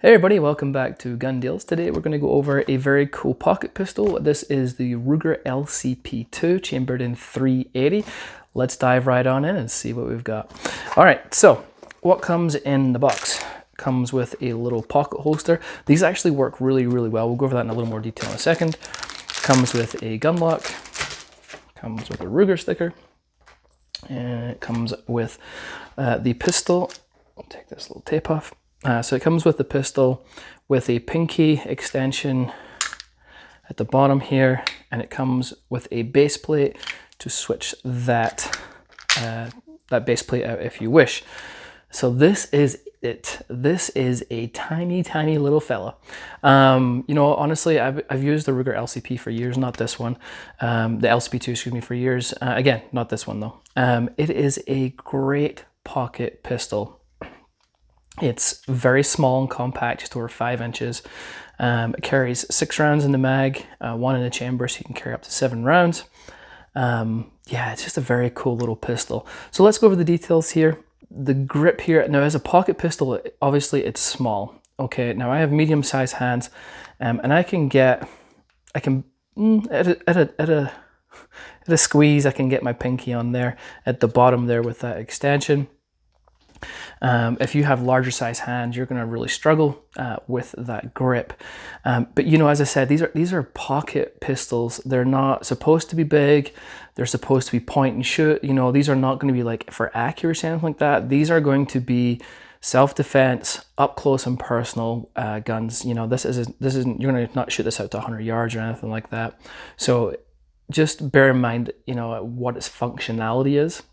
Hey everybody, welcome back to Gun Deals. Today we're going to go over a very cool pocket pistol. This is the Ruger LCP II, chambered in .380. Let's dive right on in and see what we've got. Alright, so what comes in the box? Comes with a little pocket holster. These actually work really well. We'll go over that in a little more detail in a second. Comes with a gun lock. Comes with a Ruger sticker. And it comes with the pistol. I'll take this little tape off. So it comes with the pistol with a pinky extension at the bottom here, and it comes with a base plate to switch that base plate out if you wish. So this is it. This is a tiny little fella. You know, honestly, I've used the Ruger LCP for years, not this one. The LCP II, excuse me, for years. Again, not this one though. It is a great pocket pistol. It's very small and compact, just over 5 inches. It carries 6 rounds in the mag, 1 in the chamber, so you can carry up to 7 rounds. Yeah, it's just a very cool little pistol. So let's go over the details here. The grip here, now as a pocket pistol, obviously it's small. Okay, now I have medium-sized hands, and at a squeeze, I can get my pinky on there at the bottom there with that extension. If you have larger size hands, you're going to really struggle with that grip. But you know, as I said, these are pocket pistols. They're not supposed to be big. They're supposed to be point and shoot. You know, these are not going to be like for accuracy or anything like that. These are going to be self-defense, up close and personal guns. You know, this isn't you're going to not shoot this out to 100 yards or anything like that. So just bear in mind, you know, what its functionality is.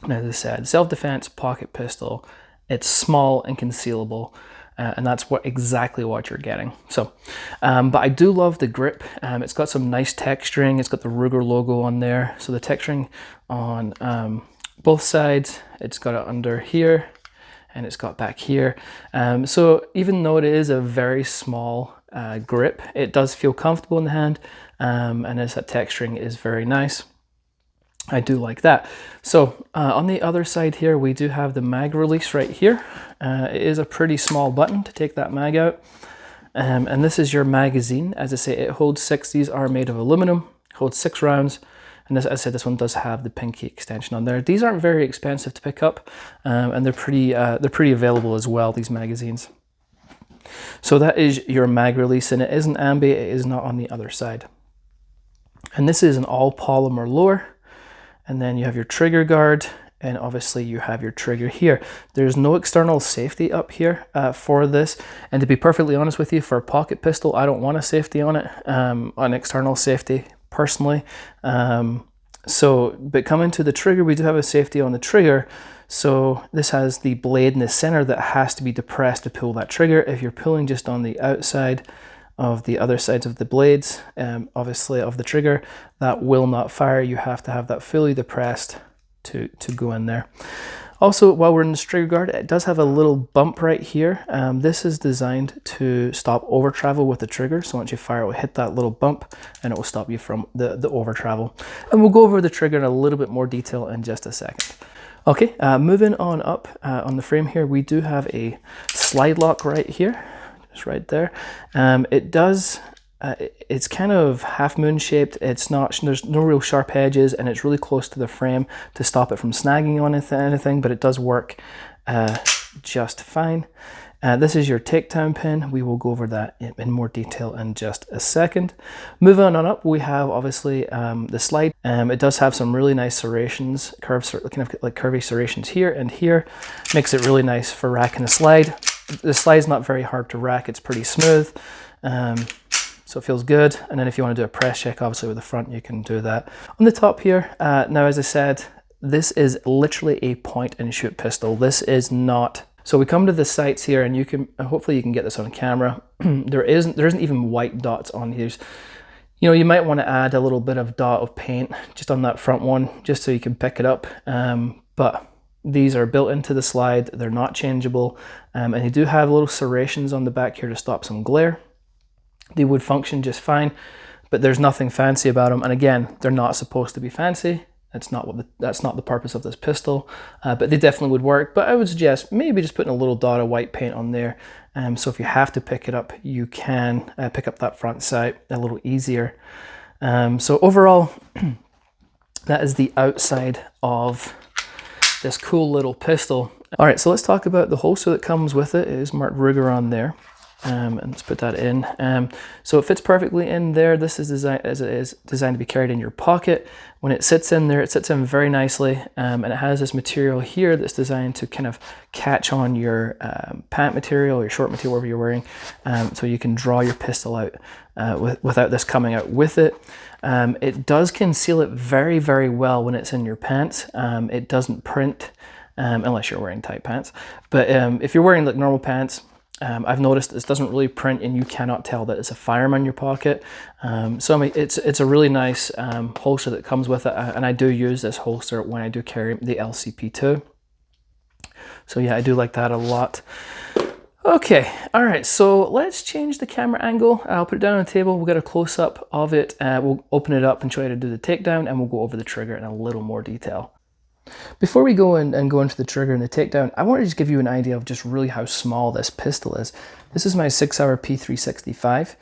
And as I said, self-defense pocket pistol. It's small and concealable, and that's exactly what you're getting. So, but I do love the grip. It's got some nice texturing. It's got the Ruger logo on there. So the texturing on both sides. It's got it under here, and it's got back here. So even though it is a very small grip, it does feel comfortable in the hand, and as that texturing is very nice. I do like that. So on the other side here, we do have the mag release right here. It is a pretty small button to take that mag out. And this is your magazine. As I say, it holds 6. These are made of aluminum, holds 6 rounds. And as I said, this one does have the pinky extension on there. These aren't very expensive to pick up, and they're pretty available as well, these magazines. So that is your mag release, and it isn't ambi, it is not on the other side. And this is an all polymer lower. And then you have your trigger guard, and obviously you have your trigger here. There's no external safety up here for this. And to be perfectly honest with you, for a pocket pistol, I don't want a safety on it, an external safety personally. But coming to the trigger, we do have a safety on the trigger. So this has the blade in the center that has to be depressed to pull that trigger. If you're pulling just on the outside of the other sides of the blades, obviously of the trigger, that will not fire. You have to have that fully depressed to go in there. Also, while we're in the trigger guard, it does have a little bump right here. This is designed to stop over travel with the trigger. So once you fire, it will hit that little bump and it will stop you from the over travel. And we'll go over the trigger in a little bit more detail in just a second. Okay, moving on up on the frame here, we do have a slide lock right here. Right there. It's kind of half moon shaped. It's not, there's no real sharp edges, and it's really close to the frame to stop it from snagging on anything, but it does work just fine. This is your takedown pin. We will go over that in more detail in just a second. Moving on up, we have obviously the slide. It does have some really nice serrations, kind of like curvy serrations here and here. Makes it really nice for racking the slide. The slide's not very hard to rack, it's pretty smooth, so it feels good. And then if you want to do a press check, obviously with the front, you can do that. On the top here, now as I said, this is literally a point and shoot pistol. This is not. So we come to the sights here, and you can, hopefully you can get this on camera. there isn't even white dots on these. You know, you might want to add a little bit of dot of paint just on that front one, just so you can pick it up, but these are built into the slide. They're not changeable, and they do have little serrations on the back here to stop some glare. They would function just fine, but there's nothing fancy about them. And again, they're not supposed to be fancy. That's not the purpose of this pistol, but they definitely would work. But I would suggest maybe just putting a little dot of white paint on there. So if you have to pick it up, you can pick up that front sight a little easier. So overall, that is the outside of this cool little pistol. All right, so let's talk about the holster that comes with it. It is marked Ruger on there. And let's put that in. So it fits perfectly in there. This is designed to be carried in your pocket. When it sits in there, it sits in very nicely, and it has this material here that's designed to kind of catch on your pant material, your short material, whatever you're wearing, so you can draw your pistol out without this coming out with it. It does conceal it very, very well when it's in your pants. It doesn't print unless you're wearing tight pants. But if you're wearing like normal pants, I've noticed this doesn't really print and you cannot tell that it's a firearm in your pocket. So I mean, it's a really nice holster that comes with it, and I do use this holster when I do carry the LCP II. So yeah, I do like that a lot. Okay, all right, so let's change the camera angle. I'll put it down on the table, we'll get a close-up of it, we'll open it up and show you how to do the takedown, and we'll go over the trigger in a little more detail. Before we go in and go into the trigger and the takedown, I want to just give you an idea of just really how small this pistol is. This is my 6-hour P365,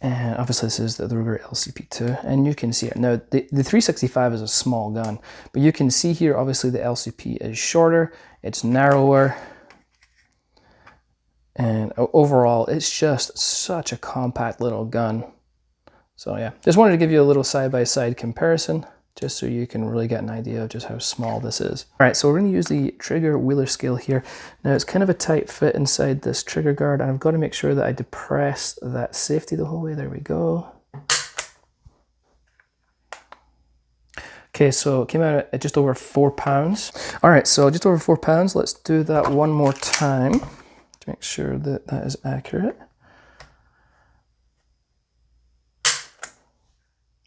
and obviously this is the Ruger LCP II, and you can see it. Now, the 365 is a small gun, but you can see here, obviously the LCP is shorter, it's narrower, and overall, it's just such a compact little gun. So yeah, just wanted to give you a little side-by-side comparison, just so you can really get an idea of just how small this is. All right, so we're going to use the trigger wheeler scale here. Now it's kind of a tight fit inside this trigger guard, and I've got to make sure that I depress that safety the whole way. There we go. Okay, so it came out at just over 4 pounds. All right, so just over 4 pounds. Let's do that one more time to make sure that that is accurate.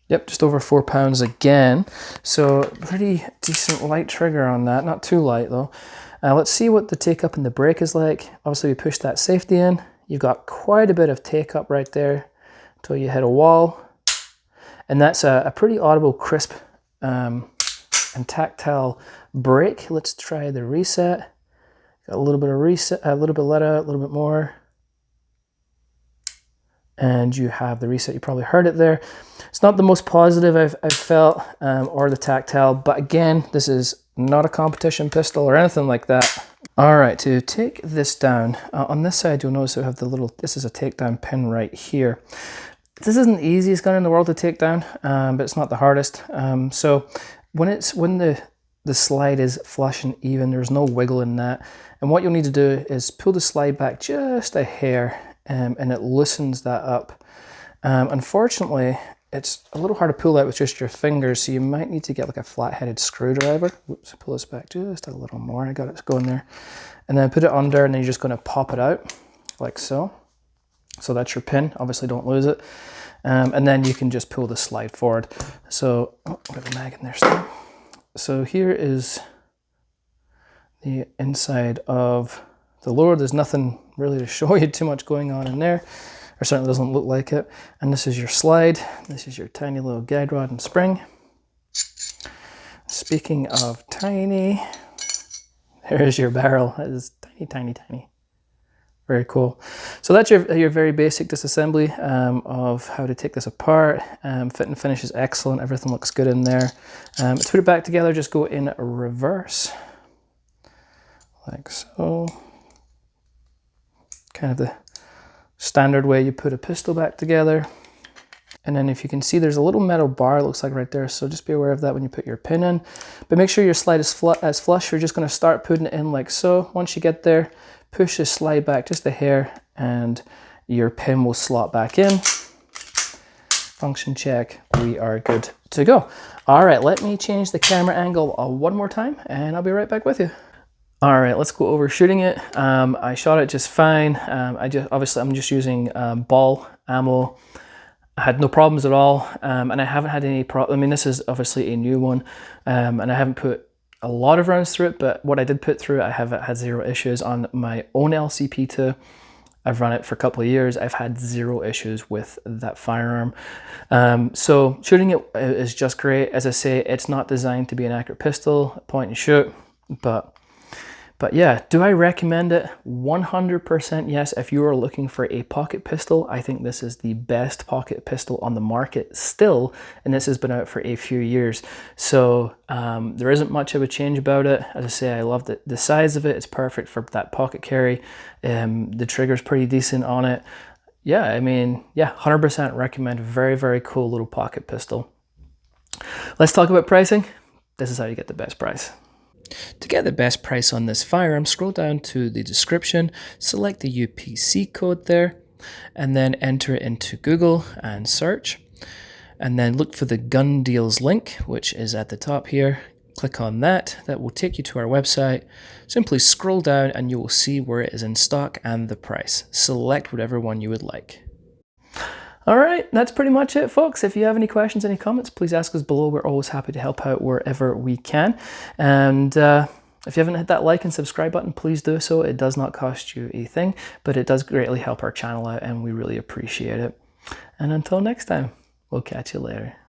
Yep, just over 4 pounds again. So pretty decent light trigger on that, not too light though. Let's see what the take up in the brake is like. Obviously we pushed that safety in. You've got quite a bit of take up right there until you hit a wall. And that's a pretty audible, crisp and tactile brake. Let's try the reset. Got a little bit of reset, a little bit let out, a little bit more. And you have the reset. You probably heard it there. It's not the most positive I've felt, or the tactile, but again, this is not a competition pistol or anything like that. All right, to take this down, on this side, you'll notice we have the little, this is a takedown pin right here. This isn't the easiest gun in the world to take down, but it's not the hardest. So when the slide is flush and even, there's no wiggle in that. And what you'll need to do is pull the slide back just a hair, and it loosens that up. Unfortunately, it's a little hard to pull out with just your fingers, so you might need to get like a flat-headed screwdriver. Oops, pull this back just a little more. I got it going there. And then put it under, and then you're just going to pop it out like so. So that's your pin. Obviously, don't lose it. And then you can just pull the slide forward. So, oh, we have a mag in there still. So here is the inside of the lower. There's nothing really to show you too much going on in there, or certainly doesn't look like it. And this is your slide. This is your tiny little guide rod and spring. Speaking of tiny, there is your barrel. It is tiny, tiny, tiny. Very cool. So that's your very basic disassembly of how to take this apart. Fit and finish is excellent. Everything looks good in there. To put it back together, just go in reverse, like so. Kind of the standard way you put a pistol back together. And then if you can see, there's a little metal bar, it looks like right there. So just be aware of that when you put your pin in. But make sure your slide is flush. You're just going to start putting it in like so. Once you get there, push the slide back just a hair, and your pin will slot back in. Function check. We are good to go. All right, let me change the camera angle one more time, and I'll be right back with you. All right, let's go over shooting it. I shot it just fine. Obviously I'm just using ball ammo. I had no problems at all, and I haven't had any problem. I mean, this is obviously a new one, and I haven't put a lot of rounds through it, but what I did put through it, I have had zero issues on my own LCP II. I've run it for a couple of years. I've had zero issues with that firearm. So shooting it is just great. As I say, it's not designed to be an accurate pistol, point and shoot, but yeah, do I recommend it? 100% yes. If you are looking for a pocket pistol, I think this is the best pocket pistol on the market still, and this has been out for a few years. So there isn't much of a change about it. As I say, I love the size of it. It's perfect for that pocket carry. The trigger's pretty decent on it. Yeah, I mean, yeah, 100% recommend. Very, very cool little pocket pistol. Let's talk about pricing. This is how you get the best price. To get the best price on this firearm, scroll down to the description, select the UPC code there, and then enter it into Google and search. And then look for the gun deals link, which is at the top here. Click on that. That will take you to our website. Simply scroll down and you will see where it is in stock and the price. Select whatever one you would like. All right, that's pretty much it, folks. If you have any questions, any comments, please ask us below. We're always happy to help out wherever we can. And if you haven't hit that like and subscribe button, please do so. It does not cost you a thing, but it does greatly help our channel out, and we really appreciate it. And until next time, we'll catch you later.